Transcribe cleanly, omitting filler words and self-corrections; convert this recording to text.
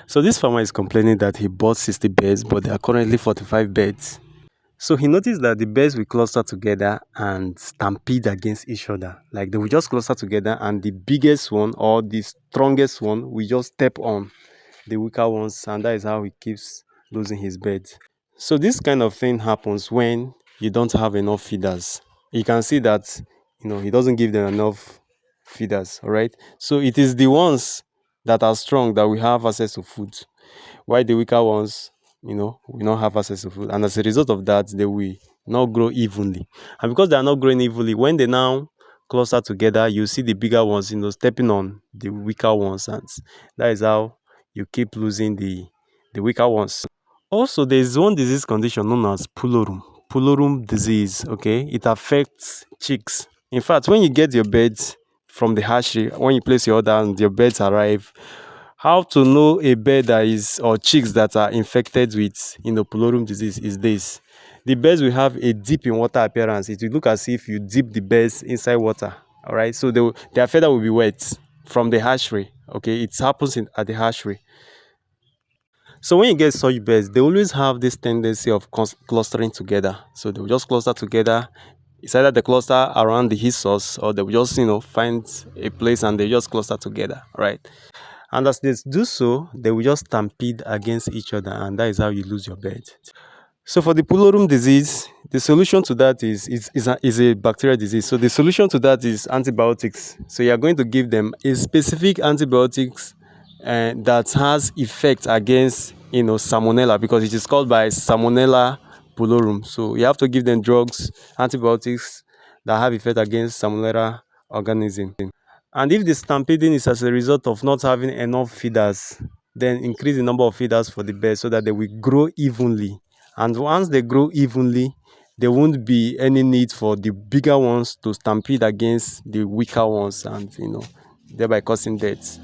So this farmer is complaining that he bought 60 birds, but there are currently 45 birds. So he noticed that the birds will cluster together and stampede against each other. Like they will just cluster together, and the biggest one or the strongest one will just step on the weaker ones, and that is how he keeps losing his birds. So this kind of thing happens when you don't have enough feeders. You can see that he doesn't give them enough feeders. All right. So it is the ones that are strong that we have access to food, while the weaker ones, will not have access to food. And as a result of that, they will not grow evenly. And because they are not growing evenly, when they now cluster together, you see the bigger ones, stepping on the weaker ones. And that is how you keep losing the weaker ones. Also, there is one disease condition known as pulorum disease. Okay, it affects chicks. In fact, when you get your birds from the hatchery, when you place your order and your birds arrive, how to know a bird that is or chicks that are infected with pulorum disease is this: the birds will have a deep in water appearance. It will look as if you dip the birds inside water. All right, so their feather will be wet from the hatchery. Okay, it happens at the hatchery. So when you get such birds, they always have this tendency of clustering together. So they will just cluster together. It's either the cluster around the heat source, or they will just find a place and they just cluster together, right? And as they do so, they will just stampede against each other, and that is how you lose your bird. So for the pulorum disease, the solution to that is a bacterial disease. So the solution to that is antibiotics. So you are going to give them a specific antibiotics that has effect against salmonella, because it is called by Salmonella pulorum. So you have to give them drugs, antibiotics that have effect against Salmonella organism. And if the stampeding is as a result of not having enough feeders, then increase the number of feeders for the birds so that they will grow evenly. And once they grow evenly, there won't be any need for the bigger ones to stampede against the weaker ones, and thereby causing deaths.